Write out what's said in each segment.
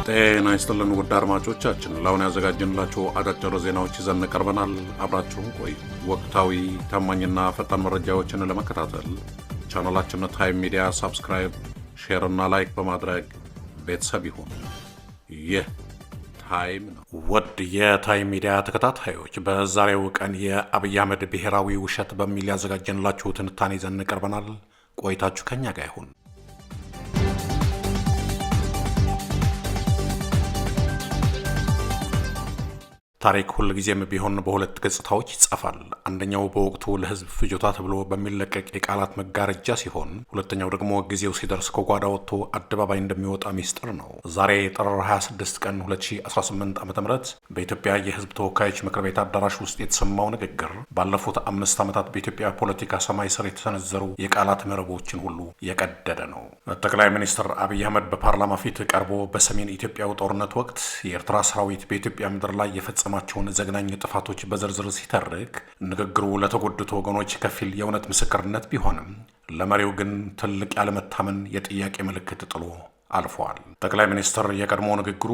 ጤና ይስጥልን ውድ አድማጮቻችን፣ ለአሁን ያዘጋጀንላችሁ አጫጭር ዜናዎች ይዘን ቀርበናል። አብራችሁን ቆዩ። ወቅታዊ ታማኝና ፈጣን መረጃዎችን ለመከታተል ቻናላችንን ታይም ሚዲያ ሰብስክራይብ፣ ሼር እና ላይክ በማድረግ ቤተሰብ ይሁን። ይህ ታይም ነው። ውድ የታይም ሚዲያ ተከታታዮች፣ በዛሬው ቀን የአብይ አህመድ ብሔራዊ ውሸት በሚል ያዘጋጀንላችሁ ትንታኔ ይዘን ቀርበናል። ቆይታችሁ ከኛ ጋር ይሁን። ታሪክ ሁልጊዜም ቢሆን በሁለት ገጽታዎች ይጻፋል። አንደኛው በወቅቱ ለሕዝብ ፍጆታ ተብሎ በሚለቀቅ የቃላት መጋረጃ ሲሆን፣ ሁለተኛው ደግሞ ጊዜው ሲደርስ ከጓዳ ወጥቶ አደባባይ እንደሚወጣ ሚስጥር ነው። ዛሬ ጥር 26 ቀን 2018 ዓ.ም በኢትዮጵያ የሕዝብ ተወካዮች ምክር ቤት አዳራሽ ውስጥ የተሰማው ንግግር ባለፉት 5 ዓመታት በኢትዮጵያ ፖለቲካ ሰማይ ስር የተሰነዘሩ የቃላት መረቦችን ሁሉ የቀደደ ነው። ጠቅላይ ሚኒስትር አብይ አህመድ በፓርላማ ፊት ቀርቦ በሰሜን ኢትዮጵያው ጦርነት ወቅት የኤርትራ ሰራዊት በኢትዮጵያ ምድር ላይ የፈጸመ ማቸውን ዘግናኝ ጥፋቶች በዝርዝር ሲተርክ ንግግሩ ለተጎዱት ወገኖች ከፊል የእውነት ምስክርነት ቢሆንም ለመሪው ግን ትልቅ ያለመታመን የጥያቄ ምልክት ጥሎ አልፈዋል። ጠቅላይ ሚኒስትር የቀድሞ ንግግሩ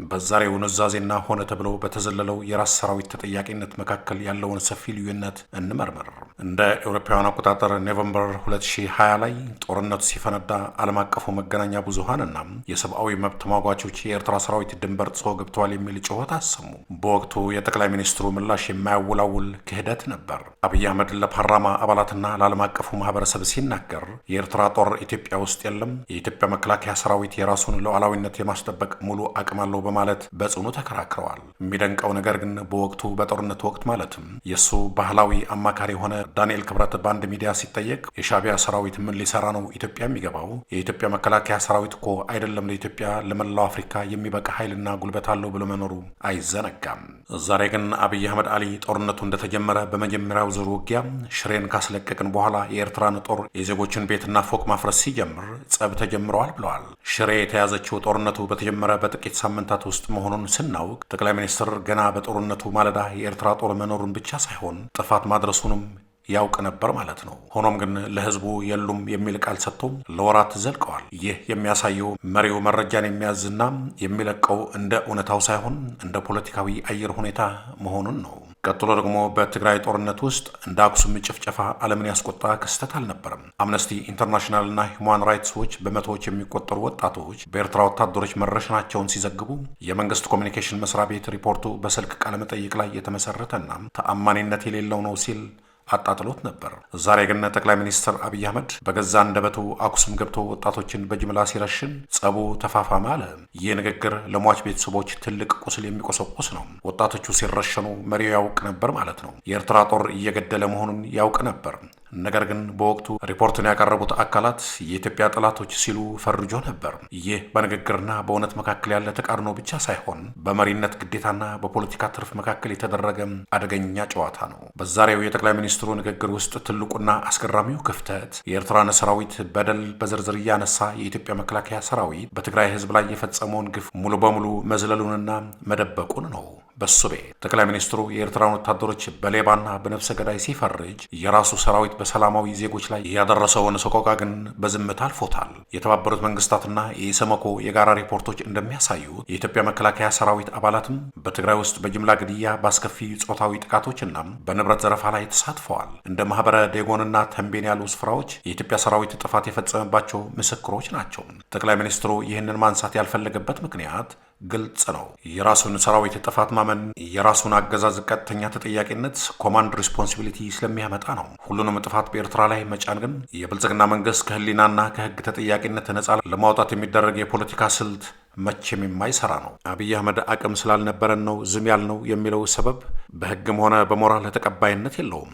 በዛሬው ኑዛዜና ሆነ ተብሎ በተዘለለው የራስ ሰራዊት ተጠያቂነት መካከል ያለውን ሰፊ ልዩነት እንመርምር። እንደ አውሮፓውያን አቆጣጠር ኖቬምበር 2020 ላይ ጦርነቱ ሲፈነዳ ዓለም አቀፉ መገናኛ ብዙሃንና የሰብአዊ መብት ተሟጋቾች የኤርትራ ሰራዊት ድንበር ጥሶ ገብተዋል የሚል ጩኸት አሰሙ። በወቅቱ የጠቅላይ ሚኒስትሩ ምላሽ የማያወላውል ክህደት ነበር። አብይ አህመድ ለፓርላማ አባላትና ለዓለም አቀፉ ማህበረሰብ ሲናገር የኤርትራ ጦር ኢትዮጵያ ውስጥ የለም፣ የኢትዮጵያ መከላከያ ሰራዊት የራሱን ሉዓላዊነት የማስጠበቅ ሙሉ አቅም አለው በማለት በጽኑ ተከራክረዋል። የሚደንቀው ነገር ግን በወቅቱ በጦርነት ወቅት ማለትም የሱ ባህላዊ አማካሪ የሆነ ዳንኤል ክብረት በአንድ ሚዲያ ሲጠየቅ የሻዕቢያ ሰራዊት ምን ሊሰራ ነው ኢትዮጵያ የሚገባው? የኢትዮጵያ መከላከያ ሰራዊት እኮ አይደለም ለኢትዮጵያ ለመላው አፍሪካ የሚበቃ ኃይልና ጉልበት አለው ብሎ መኖሩ አይዘነጋም። ዛሬ ግን አብይ አህመድ አሊ ጦርነቱ እንደተጀመረ በመጀመሪያው ዙር ውጊያ ሽሬን ካስለቀቅን በኋላ የኤርትራን ጦር የዜጎችን ቤትና ፎቅ ማፍረስ ሲጀምር ጸብ ተጀምረዋል ብለዋል። ሽሬ የተያዘችው ጦርነቱ በተጀመረ በጥቂት ሳምንታት ውስጥ መሆኑን ስናውቅ ጠቅላይ ሚኒስትር ገና በጦርነቱ ማለዳ የኤርትራ ጦር መኖሩን ብቻ ሳይሆን ጥፋት ማድረሱንም ያውቅ ነበር ማለት ነው። ሆኖም ግን ለህዝቡ የሉም የሚል ቃል ሰጥቶም ለወራት ዘልቀዋል። ይህ የሚያሳየው መሪው መረጃን የሚያዝና የሚለቀው እንደ እውነታው ሳይሆን እንደ ፖለቲካዊ አየር ሁኔታ መሆኑን ነው። ቀጥሎ ደግሞ በትግራይ ጦርነት ውስጥ እንደ አክሱም ጭፍጨፋ ዓለምን ያስቆጣ ክስተት አልነበረም። አምነስቲ ኢንተርናሽናልና ሂውማን ራይትስ ዎች በመቶዎች የሚቆጠሩ ወጣቶች በኤርትራ ወታደሮች መረሸናቸውን ሲዘግቡ የመንግስት ኮሚኒኬሽን መስሪያ ቤት ሪፖርቱ በስልክ ቃለመጠይቅ ላይ የተመሰረተና ተአማኒነት የሌለው ነው ሲል አጣጥሎት ነበር። ዛሬ ግን ጠቅላይ ሚኒስትር አብይ አህመድ በገዛ አንደበቱ አክሱም ገብቶ ወጣቶችን በጅምላ ሲረሽን ጸቡ ተፋፋመ አለ። ይህ ንግግር ለሟች ቤተሰቦች ትልቅ ቁስል የሚቆሰቁስ ነው። ወጣቶቹ ሲረሸኑ መሪው ያውቅ ነበር ማለት ነው። የኤርትራ ጦር እየገደለ መሆኑን ያውቅ ነበር። ነገር ግን በወቅቱ ሪፖርቱን ያቀረቡት አካላት የኢትዮጵያ ጠላቶች ሲሉ ፈርጆ ነበር። ይህ በንግግርና በእውነት መካከል ያለ ተቃርኖ ብቻ ሳይሆን በመሪነት ግዴታና በፖለቲካ ትርፍ መካከል የተደረገ አደገኛ ጨዋታ ነው። በዛሬው የጠቅላይ ሚኒስትሩ ንግግር ውስጥ ትልቁና አስገራሚው ክፍተት የኤርትራን ሰራዊት በደል በዝርዝር እያነሳ የኢትዮጵያ መከላከያ ሰራዊት በትግራይ ሕዝብ ላይ የፈጸመውን ግፍ ሙሉ በሙሉ መዝለሉንና መደበቁን ነው። በሱ ቤት ጠቅላይ ሚኒስትሩ የኤርትራን ወታደሮች በሌባና በነፍሰ ገዳይ ሲፈርጅ የራሱ ሰራዊት በሰላማዊ ዜጎች ላይ ያደረሰውን ሰቆቃ ግን በዝምታ አልፎታል። የተባበሩት መንግስታትና የኢሰመኮ የጋራ ሪፖርቶች እንደሚያሳዩት የኢትዮጵያ መከላከያ ሰራዊት አባላትም በትግራይ ውስጥ በጅምላ ግድያ፣ በአስከፊ ጾታዊ ጥቃቶችና በንብረት ዘረፋ ላይ ተሳትፈዋል። እንደ ማህበረ ዴጎንና ተንቤን ያሉ ስፍራዎች የኢትዮጵያ ሰራዊት ጥፋት የፈጸመባቸው ምስክሮች ናቸው። ጠቅላይ ሚኒስትሩ ይህንን ማንሳት ያልፈለገበት ምክንያት ግልጽ ነው። የራሱን ሰራዊት ጥፋት ማመን የራሱን አገዛዝ ቀጥተኛ ተጠያቂነት ኮማንድ ሪስፖንሲቢሊቲ ስለሚያመጣ ነው። ሁሉንም ጥፋት በኤርትራ ላይ መጫን ግን የብልጽግና መንግስት ከህሊናና ከህግ ተጠያቂነት ነጻ ለማውጣት የሚደረግ የፖለቲካ ስልት መቼም የማይሰራ ነው። አብይ አህመድ አቅም ስላልነበረን ነው ዝም ያልነው የሚለው ሰበብ በህግም ሆነ በሞራል ተቀባይነት የለውም።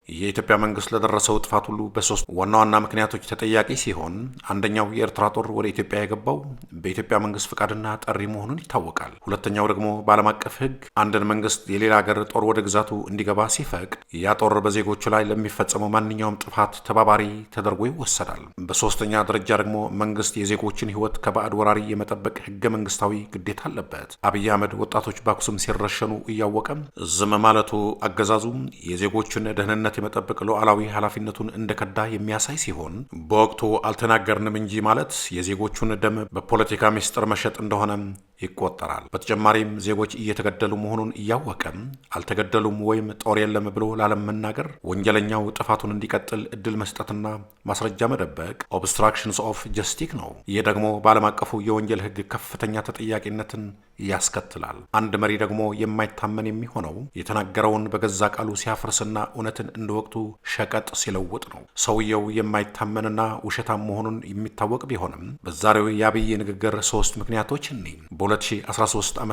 የኢትዮጵያ መንግስት ለደረሰው ጥፋት ሁሉ በሶስት ዋና ዋና ምክንያቶች ተጠያቂ ሲሆን፣ አንደኛው የኤርትራ ጦር ወደ ኢትዮጵያ የገባው በኢትዮጵያ መንግስት ፍቃድና ጠሪ መሆኑን ይታወቃል። ሁለተኛው ደግሞ በዓለም አቀፍ ህግ አንድን መንግስት የሌላ ሀገር ጦር ወደ ግዛቱ እንዲገባ ሲፈቅድ ያ ጦር በዜጎቹ ላይ ለሚፈጸመው ማንኛውም ጥፋት ተባባሪ ተደርጎ ይወሰዳል። በሶስተኛ ደረጃ ደግሞ መንግስት የዜጎችን ህይወት ከባዕድ ወራሪ የመጠበቅ ህገ መንግስታዊ ግዴታ አለበት። አብይ አህመድ ወጣቶች በአክሱም ሲረሸኑ እያወቀም ዝም ማለቱ አገዛዙ የዜጎችን ደህንነት የመጠበቅ ሉዓላዊ ኃላፊነቱን እንደከዳ የሚያሳይ ሲሆን በወቅቱ አልተናገርንም እንጂ ማለት የዜጎቹን ደም በፖለቲካ ሚስጥር መሸጥ እንደሆነ ይቆጠራል። በተጨማሪም ዜጎች እየተገደሉ መሆኑን እያወቀም አልተገደሉም ወይም ጦር የለም ብሎ ላለም መናገር ወንጀለኛው ጥፋቱን እንዲቀጥል እድል መስጠትና ማስረጃ መደበቅ ኦብስትራክሽንስ ኦፍ ጀስቲስ ነው። ይህ ደግሞ በዓለም አቀፉ የወንጀል ሕግ ከፍተኛ ተጠያቂነትን ያስከትላል። አንድ መሪ ደግሞ የማይታመን የሚሆነው የተናገረውን በገዛ ቃሉ ሲያፈርስና እውነትን እንደ ወቅቱ ሸቀጥ ሲለውጥ ነው። ሰውየው የማይታመንና ውሸታም መሆኑን የሚታወቅ ቢሆንም በዛሬው የአብይ ንግግር 3 ምክንያቶች በ2013 ዓ.ም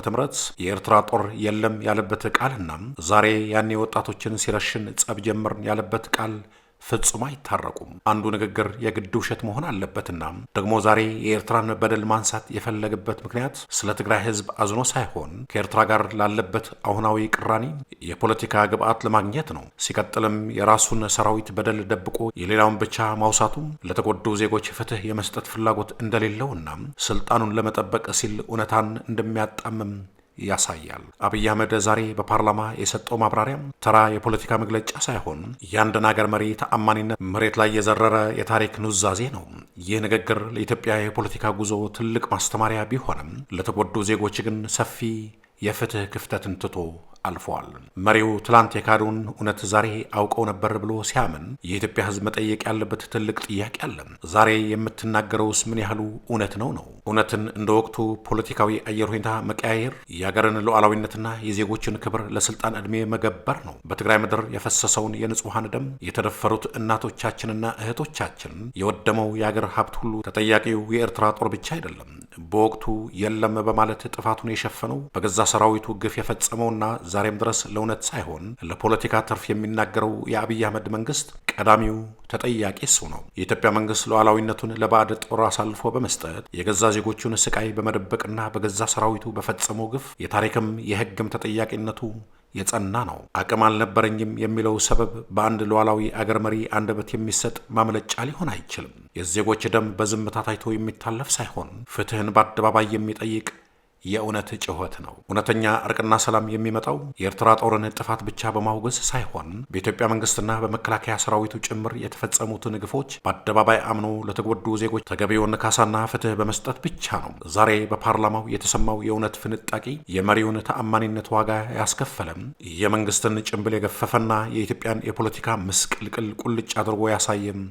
የኤርትራ ጦር የለም ያለበት ቃልና ዛሬ ያኔ ወጣቶችን ሲረሽን ጸብ ጀመርን ያለበት ቃል ፍጹም አይታረቁም። አንዱ ንግግር የግድ ውሸት መሆን አለበትና ደግሞ ዛሬ የኤርትራን በደል ማንሳት የፈለገበት ምክንያት ስለ ትግራይ ሕዝብ አዝኖ ሳይሆን ከኤርትራ ጋር ላለበት አሁናዊ ቅራኔ የፖለቲካ ግብዓት ለማግኘት ነው። ሲቀጥልም የራሱን ሰራዊት በደል ደብቆ የሌላውን ብቻ ማውሳቱ ለተጎዱ ዜጎች ፍትህ የመስጠት ፍላጎት እንደሌለውና ስልጣኑን ለመጠበቅ ሲል እውነታን እንደሚያጣምም ያሳያል። አብይ አህመድ ዛሬ በፓርላማ የሰጠው ማብራሪያም ተራ የፖለቲካ መግለጫ ሳይሆን የአንድን ሀገር መሪ ተአማኒነት መሬት ላይ የዘረረ የታሪክ ኑዛዜ ነው። ይህ ንግግር ለኢትዮጵያ የፖለቲካ ጉዞ ትልቅ ማስተማሪያ ቢሆንም ለተጎዱ ዜጎች ግን ሰፊ የፍትህ ክፍተትን ትቶ አልፈዋል። መሪው ትላንት የካዱን እውነት ዛሬ አውቀው ነበር ብሎ ሲያምን የኢትዮጵያ ሕዝብ መጠየቅ ያለበት ትልቅ ጥያቄ አለ። ዛሬ የምትናገረውስ ምን ያህሉ እውነት ነው? እውነትን እንደ ወቅቱ ፖለቲካዊ አየር ሁኔታ መቀያየር የሀገርን ሉዓላዊነትና የዜጎችን ክብር ለስልጣን ዕድሜ መገበር ነው። በትግራይ ምድር የፈሰሰውን የንጹሐን ደም፣ የተደፈሩት እናቶቻችንና እህቶቻችን፣ የወደመው የአገር ሀብት ሁሉ ተጠያቂው የኤርትራ ጦር ብቻ አይደለም። በወቅቱ የለም በማለት ጥፋቱን የሸፈነው በገዛ ሰራዊቱ ግፍ የፈጸመውና ዛሬም ድረስ ለእውነት ሳይሆን ለፖለቲካ ትርፍ የሚናገረው የአብይ አህመድ መንግስት ቀዳሚው ተጠያቂ እሱ ነው። የኢትዮጵያ መንግስት ሉዓላዊነቱን ለባዕድ ጦር አሳልፎ በመስጠት የገዛ ዜጎቹን ስቃይ በመደበቅና በገዛ ሰራዊቱ በፈጸመው ግፍ የታሪክም የሕግም ተጠያቂነቱ የጸና ነው። አቅም አልነበረኝም የሚለው ሰበብ በአንድ ሉዓላዊ አገር መሪ አንደበት የሚሰጥ ማምለጫ ሊሆን አይችልም። የዜጎች ደም በዝምታ ታይቶ የሚታለፍ ሳይሆን ፍትህን በአደባባይ የሚጠይቅ የእውነት ጩኸት ነው። እውነተኛ እርቅና ሰላም የሚመጣው የኤርትራ ጦርን ጥፋት ብቻ በማውገዝ ሳይሆን በኢትዮጵያ መንግስትና በመከላከያ ሰራዊቱ ጭምር የተፈጸሙትን ግፎች በአደባባይ አምኖ ለተጎዱ ዜጎች ተገቢውን ካሳና ፍትህ በመስጠት ብቻ ነው። ዛሬ በፓርላማው የተሰማው የእውነት ፍንጣቂ የመሪውን ተአማኒነት ዋጋ ያስከፈለም፣ የመንግስትን ጭንብል የገፈፈና የኢትዮጵያን የፖለቲካ ምስቅልቅል ቁልጭ አድርጎ ያሳየም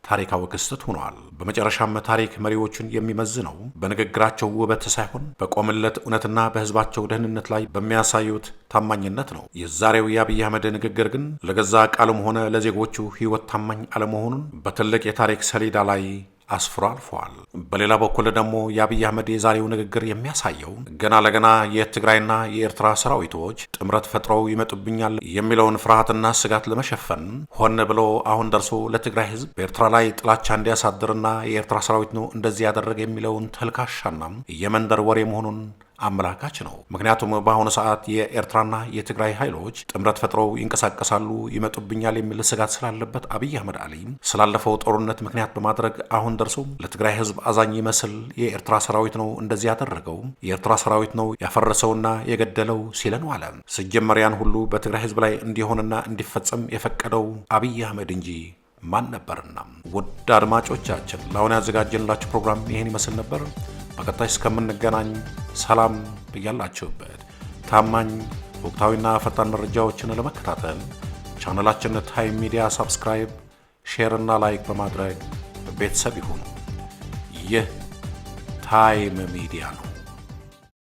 ታሪካዊ ክስተት ሆኗል። በመጨረሻም ታሪክ መሪዎችን የሚመዝነው በንግግራቸው ውበት ሳይሆን በቆምለት እውነትና በህዝባቸው ደህንነት ላይ በሚያሳዩት ታማኝነት ነው። የዛሬው የአብይ አህመድ ንግግር ግን ለገዛ ቃሉም ሆነ ለዜጎቹ ህይወት ታማኝ አለመሆኑን በትልቅ የታሪክ ሰሌዳ ላይ አስፍሮ አልፈዋል። በሌላ በኩል ደግሞ የአብይ አህመድ የዛሬው ንግግር የሚያሳየው ገና ለገና የትግራይና የኤርትራ ሰራዊቶች ጥምረት ፈጥረው ይመጡብኛል የሚለውን ፍርሃትና ስጋት ለመሸፈን ሆን ብሎ አሁን ደርሶ ለትግራይ ህዝብ በኤርትራ ላይ ጥላቻ እንዲያሳድርና የኤርትራ ሰራዊት ነው እንደዚህ ያደረገ የሚለውን ተልካሻና የመንደር ወሬ መሆኑን አመላካች ነው። ምክንያቱም በአሁኑ ሰዓት የኤርትራና የትግራይ ኃይሎች ጥምረት ፈጥረው ይንቀሳቀሳሉ፣ ይመጡብኛል የሚል ስጋት ስላለበት አብይ አህመድ አሊ ስላለፈው ጦርነት ምክንያት በማድረግ አሁን ደርሶ ለትግራይ ህዝብ አዛኝ ይመስል የኤርትራ ሰራዊት ነው እንደዚህ ያደረገው፣ የኤርትራ ሰራዊት ነው ያፈረሰውና የገደለው ሲለን ዋለ። ሲጀመር ያን ሁሉ በትግራይ ህዝብ ላይ እንዲሆንና እንዲፈጸም የፈቀደው አብይ አህመድ እንጂ ማን ነበርና? ውድ አድማጮቻችን ለአሁን ያዘጋጀንላችሁ ፕሮግራም ይሄን ይመስል ነበር። በቀጣይ እስከምንገናኝ ሰላም ብያላችሁበት። ታማኝ ወቅታዊና ፈጣን መረጃዎችን ለመከታተል ቻናላችን ታይም ሚዲያ ሰብስክራይብ፣ ሼር እና ላይክ በማድረግ ቤተሰብ ይሁኑ። ይህ ታይም ሚዲያ ነው።